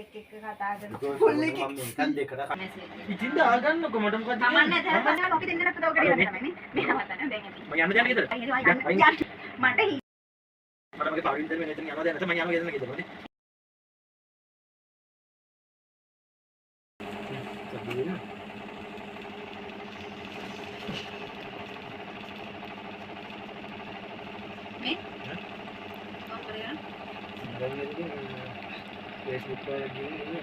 එක්ක කතා කරලා ෆුල් එකේ මම මේකත් දෙකට ඉතින් දාගන්නකො මට මොකද කමන්නේ නැහැ ඔක දෙන්නත් උදව් කරගෙන තමයි මේ මෙහමතන දැන් ඇති මම යන්න දැන් ගෙදර මට මට මගේ පාවිලි දෙන්න මෙතන යනවා දැන් නැත්නම් මම යනවා ගෙදර නේ මේ කොහොමද කරන්නේ Facebook වල ගිහින්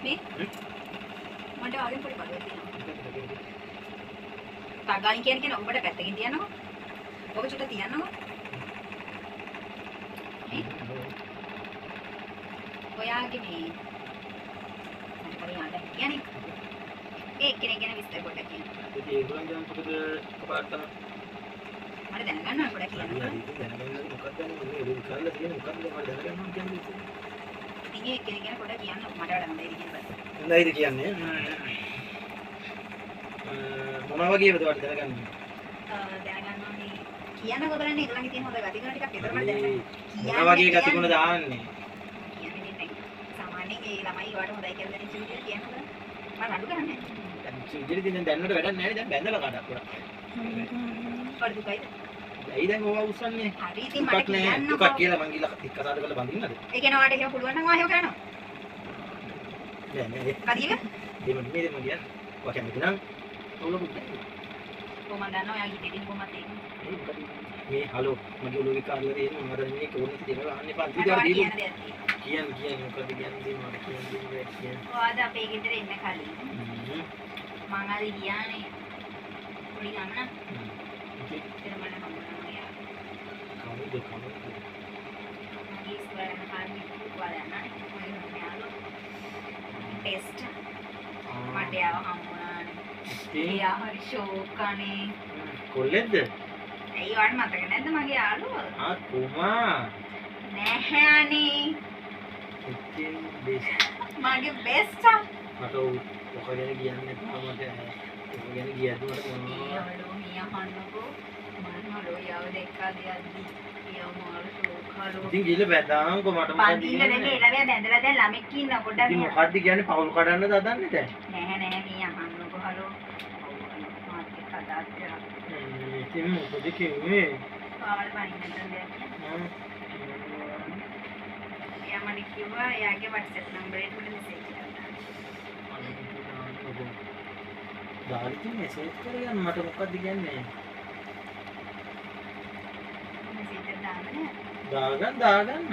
මේ මට ආගෙන් පොඩි බලයක් තියෙනවා. තගාලින් කියන්නේ ඔබට පැත්තකින් තියන්නකෝ. ඔබ චුට්ට තියන්නකෝ. ඔයාගේ මේ මට කලින් ආද කියන්නේ ඒ කෙනෙක් ගැන විස්තර පොඩ්ඩක් කියන්න. ඉතින් ඒගොල්ලන් දැන් මොකද කපාට තමයි මට දැනගන්න ඕන පොඩ්ඩක් කියන්න. දැනගන්න මොකක්ද මේ ඔලුව කරලා තියෙන මොකක්ද මට දැනගන්න ඕන කියන්නේ. ඉතින් ඒ කෙනෙක් ගැන පොඩ්ඩක් කියන්න මට වඩා හොඳයි කියන්න. හොඳයිද කියන්නේ මොන වගේද ඔයාලට දැනගන්නේ දැනගන්න ඕනේ කියන්නකෝ බලන්න ඒගොල්ලන්ගේ තියෙන හොඳ ගතිගුණ ටිකක් විතර මට දැනගන්න. මොන වගේ ගතිගුණ දාන්නේ කියන්නේ දෙන්නේ සාමාන්‍යයෙන් ඒ ළමයි වට හොඳයි කියලා දෙන චීටර් කියනකොට මම අඩු කරන්නේ දැන් චීටර් දිනෙන් දැන්නට වැඩක් නැහැ දැන් බැඳලා කඩක් උඩ පොඩි දුකයිද ඇයි දැන් ඕවා උස්සන්නේ හරි ඉතින් මට කියන්න දුකක් කියලා මං ගිහලා එක්කසාර කරලා බඳින්නද ඒ කියන වාට එහෙම පුළුවන් නම් ආයෙ කරනවා නෑ නෑ කදීව දෙමන් මේ දෙමන් කියන්නේ ඔයා කැමති නම් ඔලුව කොහොමද දන්නවා ඔයාගේ දෙදින් කොහමද ඒක මේ හලෝ මගේ ඔලුවේ කාර්යය දෙන්න මම අර මේ කෝණෙත් දෙනවා අහන්නේ පන්ති දාලා දීලා කියන්නේ මොකද කියන්නේ මට කියන්නේ ඔයාද අපේ ගෙදර එන්න කලින් මං අර ගියානේ පොඩි ගමන ඉතින් මම හම්බුනා යා කවුද මගේ ඉස්කෝලේ යන කාලේ වලනා මම යාළු ටෙස්ට් මට යාව හම්බුනානේ එයා හරි ෂෝක් අනේ කොල්ලෙක්ද ඇයි වාට මතක නැද්ද මගේ යාළුවා කුමා නැහැ අනේ ඉතින් බෙස් මගේ බෙස්ට් මට ඔක ගැන කියන්නේ තාමට ඔක ගැන කියද්දි මට මොනවා යාළුවා මියා හන්නකෝ මම හලෝ යාව දෙක්කද යද්දි යාව මාරු ෂෝක් හලෝ ඉතින් ගිහලා බැදාන්කො මට මොකද පන්තිල දෙන්නේ එළවෙ බැඳලා දැන් ළමෙක් ඉන්න පොඩ්ඩක් ඉතින් මොකද්ද කියන්නේ පවුල් කඩන්නද හදන්නේ දැන් නැහැ නැහැ මියා හන්නකෝ හලෝ මාත් කතා කරා ඉතින් මොකද කියන්නේ පාවල පනින්න දෙයක් එයා මට කිව්වා එයාගේ WhatsApp නම්බරේට මට මෙසේජ් කරන්න. දාලා මෙසේජ් කරගන්න මට මොකද්ද කියන්නේ මෙසේජ් එක දාන්නේ දාගන්න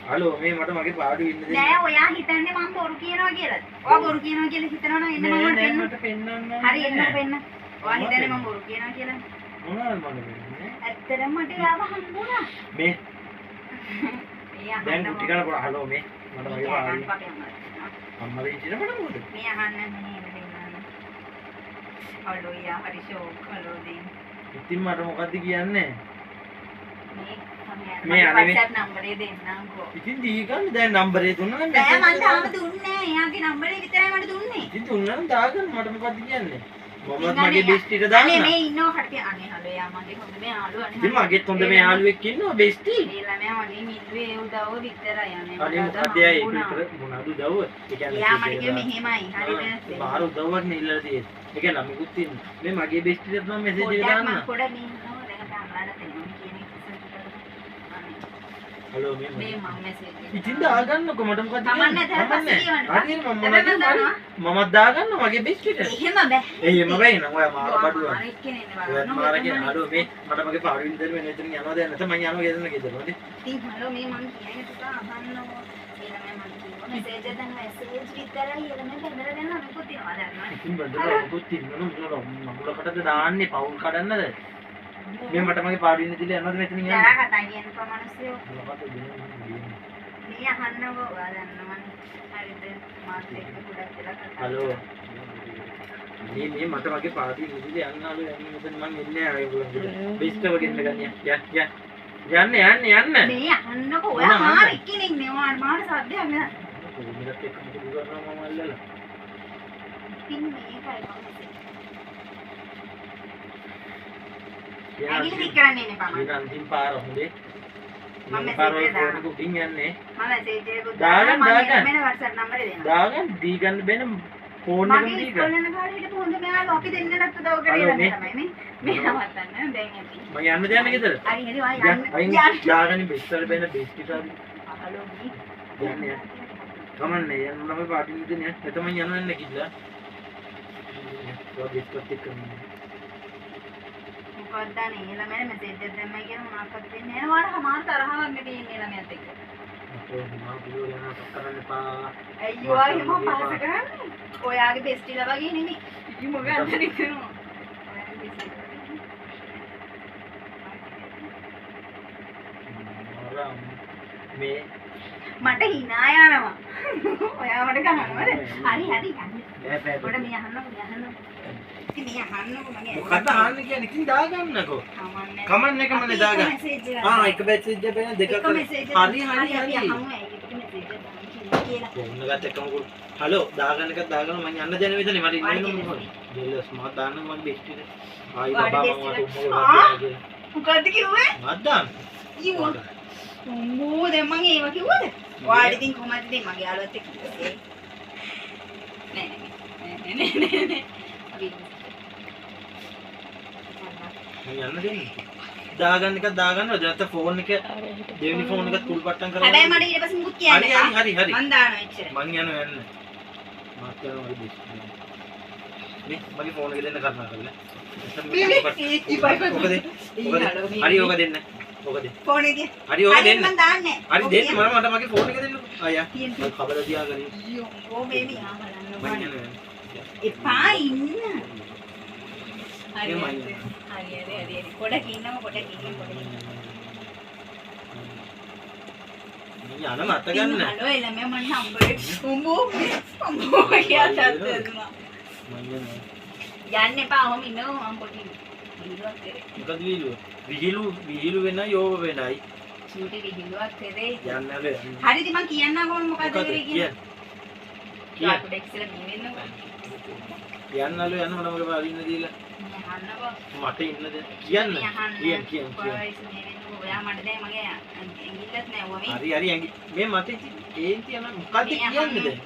හලෝ මේ මට මගේ පාඩු ඉන්න දෙන්න නෑ ඔයා හිතන්නේ මම බොරු කියනවා කියලාද? ඔයා බොරු කියනවා කියලා හිතනවා නම් එන්න මම මට පෙන්නන්න හරි එන්න පෙන්න. ඔයා හිතන්නේ මම බොරු කියනවා කියලා? මොනවද මම වෙන්නේ ඇත්තටම මට යාව හම්බුණා. මේ එයා දැන් කුටි කරලා පොර හලෝ මේ මට මගේ පාඩු අම්මා අම්මලා ඉන්න මට මොකද මේ අහන්න මෙහෙම දෙන්නා. හලෝ යා හරි ෂෝක් හලෝ දෙන්න. ඉතින් මට මොකද්ද කියන්නේ මේ WhatsApp නම්බරේ දෙන්නම්කෝ. ඉතින් දී ගන්න දැන් නම්බරේ දුන්නා නම් බෑ මම තාම දුන්නේ නෑ. එයාගේ නම්බරේ විතරයි මට දුන්නේ. ඉතින් දුන්නා නම් දාගන්න මට මොකද්ද කියන්නේ මමත් මගේ බෙස්ටිට දාන්න අනේ මේ ඉන්නව කට්ටිය අනේ හලෝ යා මගේ හොඳ මේ යාළුවා අනේ ඉතින් මගෙත් හොඳ මේ යාළුවෙක් ඉන්නවා බෙස්ටි මේ ළමයා මගේ මිල්ලුවේ උදව්ව විතරයි අනේ අනේ මොකද ඒක විතර මොනවද උදව්ව ඒ කියන්නේ යා මට කිව්වේ මෙහෙමයි හරිද බාහිර උදව්වක් නේ ඉල්ලලා තියෙන්නේ ඒ කියන්නේ ළමෙකුත් ඉන්නේ මේ මගේ බෙස්ටිට මම මෙසේජ් එක දාන්න මම පොඩ මේ ඉන්නව දැන් අපි අම්ලාට තේරුම් කියන එක හලෝ මේ මේ මම මෙසේජ් එක ඉතින් දාගන්නකො මට මොකද කමන්නේ දැන් පස්සේ කියවන්න හරියට මමත් දාගන්න මගේ බෙස්ටිට එහෙම බෑ එහෙම බෑ නං ඔයා මාර බඩුව මාර එක්කනේ නේ ඔයා මාර කියන හලෝ මේ මට මගේ පාඩු විතර වෙන එතන යනවා දැන් නැත්නම් මම යනවා ගෙදරන ගෙදරනේ ඉතින් හලෝ මේ මම කියන්නේ ටික අහන්නකෝ ඒ ළමයා මම කිව්වා මෙසේජ් එක දැන් මෙසේජ් විතරයි ළමයා බඳලා දැන් අනුකුත් තියනවා දන්නවනේ ඉතින් බඳලා අනුකුත් තියනවා මගුලකටද දාන්නේ පවුල් කඩන්නද මේ මට මගේ පාඩු ඉන්න දිලා යනවද මෙතනින් යන්නේ ජරා කතා කියනකෝ මිනිස්සු මේ අහන්නකෝ ඔයා දන්නවනේ හරිද මාත් එක්ක ගොඩක් වෙලා කතා හලෝ මේ මට මගේ පාඩු ඉන්න දිලා යන්නලු දැන් මෙතන මං එන්නේ නැහැ ඒගොල්ලෝ බෙස්ටව ගෙන්න ගන්න යන්න මේ අහන්නකෝ ඔයා මාර එක්කෙනෙක් නේ ඔයා මාර සද්දයක් නෑ කොහොමද එක්ක මොකද කරනවා මම අල්ලලා ඉතින් මේකයි මම ඇගිලි දික් කරන්නේ නේ පාම මේ අන්තිම පාර හොඳේ පාරවල් ෆෝන් එක උඩින් යන්නේ. මම මැසේජ් එකකුත් දාගන්න මම එළමෙන WhatsApp නම්බරේ දෙනවා. දාගන්න දී ගන්න බෙන ෆෝන් එකම මගේ දී ඉස්කෝලේ ගන්න. යන කාලේ හිටපු හොඳ මෙයාලා අපි දෙන්නටත් උදව් කරේ හලෝ, ළමයි මේ- තමයි මේ නවත්තන්න දැන් ඇති. මම යන්න දෙන්න ගෙදර. හරි හරි වා යන්න. යාගනි බෙස්ටර් බෙන බෙස්ටි සාරි. හලෝ මේ යන්නේ. කමන්නේ යන්න ළමයි පාටි නිදනේ. එතම යන්න නැන්න කිව්ලා. ඔය බෙස්ට් එකක් කරන්නේ. මොකක්ද අනේ ළමයි මැසේජ් එකක් දැම්මයි කියන මොනවක්වත් වෙන්නේ නැහැ. වාර හමාර තරහවක් නෙමෙයි ඉන්නේ ළමයාත් එක්ක. අපේ මම කිව්ව යනවා කරන්න එපා. අයියෝ ආයේ මම පාස කරන්නේ. ඔයාගේ බෙස්ටිලා වගේ නෙමෙයි. ඉතින් මොකක්ද නිකනවා. ඔයාගේ බෙස්ටිලා මේ මට hina යනවා. ඔයා මට ගහනවද? හරි හරි යන්න. පොඩ මේ අහන්නකෝ. ඉතින් මේ අහන්නකෝ මගේ. මොකක්ද අහන්න කියන්නේ? ඉතින් දාගන්නකෝ. කමන්නේ. කමන්න එක මනේ දාගන්න. මැසේජ් එකක්. එක මැසේජ් එක බෙන දෙකක් එක මැසේජ් එකක්. හරි හරි අපි හරි. අහමු ඒකට මැසේජ් එකක් දාන්න කියලා. ෆෝන් එකත් එක්කම කුල්. හලෝ දාගන්න එකක් දාගන්න මම යන්න දැන මෙතන මට ඉන්න මොකද? දෙල්ලස් මම දාන්න මගේ බෙස්ට් එක. ආයි බබා මම තුම්මෝ මොකද්ද කිව්වේ? මත් දාන්න. ඊවෝ. උඹෝ දැන් මම ඒව කිව්වද? ඔයාලා ඉතින් කොහමද ඉතින් මගේ යාළුවත් එක්ක ඉන්නේ? නෑ. අපි මම යන්න දෙන්න. දාගන්න එකක් දාගන්න නැත්නම් ෆෝන් එක දෙවෙනි ෆෝන් එකත් කුල් පට්ටම් කරලා. හැබැයි මට ඊට පස්සේ මුකුත් කියන්න එපා. හරි. මං දානවා එච්චර. මං යනවා යන්න. මාත් යනවා මගේ බෙස්ට්. මේ මගේ ෆෝන් එක දෙන්න කරනවා කරලා. හරි ඕක දෙන්න. ඕක දෙන්න. ෆෝන් එකේ. හරි ඕක දෙන්න. මං දාන්නේ. හරි දෙන්න මට මගේ ෆෝන් එක දෙන්න. ආයා. තියෙන්න. මම කබල තියාගනි. යෝ බේබි ආ බලන්න මං ඕනේ. යනවා. එපා ඉන්න. හරි එහෙමයි. හරි. පොඩක් ඉන්නම පොඩක් ඉන්න. මං යන මත ගන්න. හලෝ එළමයා මං නම්බරේ උඹෝ කියලා තත්ත්වයක්. මං යනවා. යන්න එපා ඔහොම ඉන්නකෝ මම පොඩි විහිළුවක් කරේ. මොකද විහිළු වෙන යෝව වෙනයි. චූටි විහිළුවක් කරේ. යන්න බෑ. හරි ඉතින් මං කියන්නකෝ මොකද කරේ කියලා. කියන්න. යාට එක්සල මේ වෙන්නකෝ. යන්නලු යන්න මට මගේ පාරින්න දීලා. මේ අහන්නකෝ. මට ඉන්නද? කියන්න. මේ අහන්න. කියන්න. කොහොමද මේ වෙන්නකෝ. ඔයා මට දැන් මගේ ඇඟිල්ලත් නෑ ඔවා මේ. හරි ඇඟි මේ මට ඒන්ති යන මොකද්ද කියන්නේ දැන්?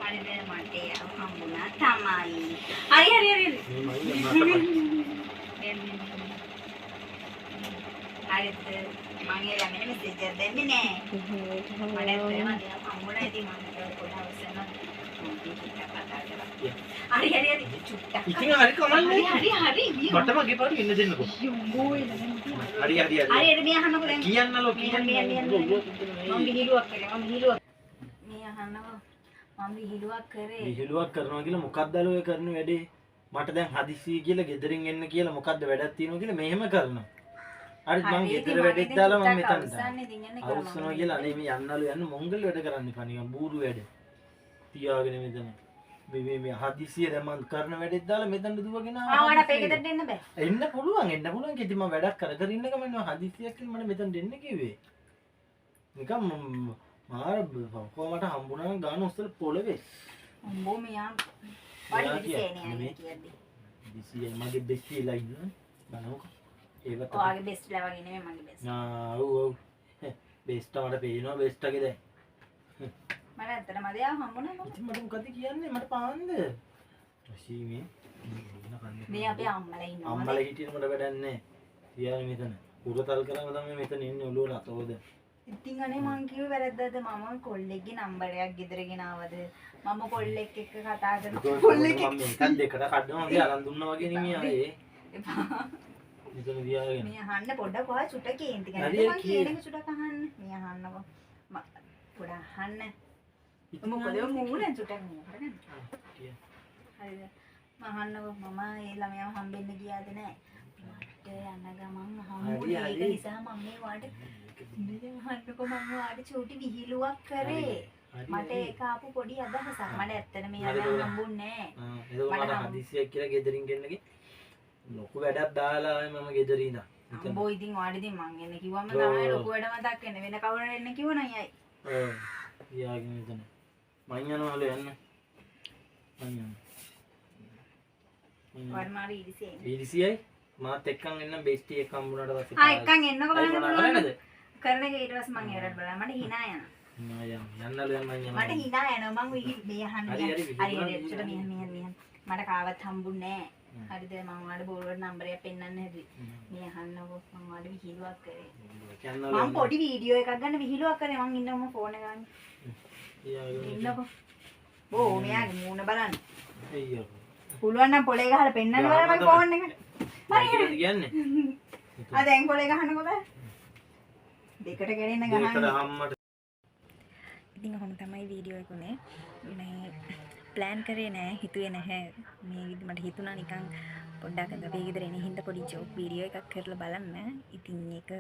හරි දැන් මට හම්බුණා තමයි. හරි. මේ මම හරිද මම ළමෙන මෙසේජ් එකක් දෙන්නේ නෑ. මට ඇත්තටම හම්බුණා ඉතින් මම පොඩ අවසන් හරි චුට්ටක්. ඉතින් හරි කමන්නේ. හරි. මට මගේ පාරි ඉන්න දෙන්නකෝ. යුම්බෝ එළමෙන් හරි. හරි මේ අහන්නකෝ දැන්. කියන්නලෝ මම විහිළුවක් කරේ. මේ අහන්නකෝ. මම විහිළුවක් කරේ. විහිළුවක් කරනවා කියලා මොකක්ද ඔය කරන වැඩේ? මට දැන් හදිස්සිය කියලා ගෙදරින් එන්න කියලා මොකද්ද වැඩක් තියෙනවා කියලා මෙහෙම කරනවා. හරි මම ගෙදර වැඩෙත් දාලා මම මෙතන අවුස්සනවා කියලා අනේ මේ යන්නලු යන්න මොංගල් වැඩ කරන්න එපා නිකන් බූරු වැඩ. තියාගෙන මෙතන. මේ හදිස්සිය දැන් මම කරන වැඩෙත් දාලා මෙතන දුවගෙන ආවට අපේ ගෙදරට එන්න බෑ. එන්න පුළුවන් ඉතින් මම වැඩක් කර ඉන්න ගමන් හදිස්සියක් කියලා මට මෙතන දෙන්න කිව්වේ. නිකන් මාර කොහමට හම්බුණා ගාන උස්සල පොළවේ. උඹෝ මෙයා වඩි විදිහේ කියන්නේ. දිසිය මගේ බෙස්ටිලා ඉන්න බලමුකෝ. ඒවත් ඔයාගේ බෙස්ට්ලා වගේ නෙමෙයි මගේ බෙස්ට්. ඔව් බෙස්ට් මට පේනවා බෙස්ට්ගේ දැන්. මට ඇත්තටම දෙයක් හම්බුණා නේද? ඉතින් මට මොකද කියන්නේ මට පාන්ද? රසීමේ මේ අපේ අම්මලා ඉන්නවා. අම්මලා හිටියන මට වැඩක් නැහැ. තියාගෙන මෙතන. උරතල් කරගෙන තමයි මෙතන ඉන්නේ ඔළුව රතෝද. ඉතින් අනේ මං කිව්වේ වැරද්දද මම කොල්ලෙක්ගේ නම්බරයක් ගෙදර ගෙනාවද මම කොල්ලෙක් එක්ක කතා කරනවා කොල්ලෙක් මම මේකත් දෙකට කඩනවා වගේ අරන් දුන්නා වගේ නෙමෙයි ආයේ. මෙතන තියාගෙන. මේ අහන්න පොඩ්ඩක් ඔයා චුට්ට කේන්ති ගන්න. හරි, මං කියන එක චුට්ටක් අහන්න. මේ අහන්නකෝ. පොඩ්ඩක් අහන්න. මොකද ඔය මූණෙන් චුට්ටක් නේද? හරිද? මම අහන්නකෝ මම ඒ ළමයාව හම්බෙන්න ගියාද නැහැ. මට යන ගමන් හම්බුනේ ඒක නිසා මම මේ වාට අහන්නකෝ මම වාට චූටි විහිළුවක් කරේ. මට ඒක ආපු පොඩි අදහසක්. මට ඇත්තට මේ ළමයා හම්බුන්නේ නැහැ. ඒක මට හදිස්සියක් කියලා ගෙදරින් ගෙන්නගේ ලොකු වැඩක් දාලා මම ගෙදර ඉඳන්. අම්බෝ ඉතින් වාඩි ඉතින් මං එන්න කිව්වම තමයි ලොකු වැඩ මතක් වෙන්නේ. වෙන කවුරු එන්න කිව්වනම් යයි. ඔව්. යාගෙන මෙතන. මං යනවලු යන්න. මං යනවා. වර්මාරි ඉරිසේ. ඊරිසියයි මාත් එක්කන් එන්න බෙස්ටි එක හම්බුනාට පස්සේ. එක්කන් එන්නකෝ බලන්න පුළුවන්ද? කරන එක ඊට පස්සේ මම ඉවරට බලලා මට hina යනවා. යන්නලු යන්න මට hina යනවා මම මේ අහන්න. හරි, හරි, හරි ඇත්තට මෙහෙන්. මට කාවත් හම්බුන්නේ නැහැ. හරිද මම ඔයාලට බෝලුවට නම්බර් එකක් පෙන්නන්න හැදුවේ. මේ අහන්නකෝ මම ඔයාලට විහිළුවක් කරේ. මම පොඩි වීඩියෝ එකක් ගන්න විහිළුවක් කරේ මං ඉන්නම ෆෝන් එක ගන්න. ඉන්නකෝ. බෝ මෙයාගේ මූණ බලන්න. අයියෝ. පුළුවන් නම් පොලේ ගහලා පෙන්නන්න බලන්න මගේ ෆෝන් එක. හරි කියන්නේ. දැන් පොලේ ගහනකොට දෙකට ගෙනෙන්න ගහන්න. දෙකට හම්මට. ඉතින් ඔහොම තමයි වීඩියෝ එක උනේ. මේ ප්ලෑන් කරේ නෑ හිතුවේ නැහැ මේ මට හිතුණා නිකන් පොඩ්ඩක් අද අපේ ගෙදර එන හින්දා පොඩි ජෝක් වීඩියෝ එකක් කරලා බලන්න. ඉතින් ඒක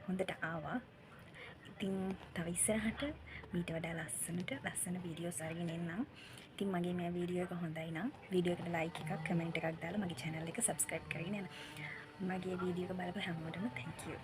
හොඳට ආවා. ඉතින් තව ඉස්සරහට මීට වඩා ලස්සන වීඩියෝස් අරගෙන එන්නම්. ඉතින් මගේ මේ වීඩියෝ එක හොඳයි නම් වීඩියෝ එකට ලයික් එකක් කමෙන්ට් එකක් දාලා මගේ channel එක subscribe කරගෙන යන්න. මගේ වීඩියෝ එක බලපු හැමෝටම thank you.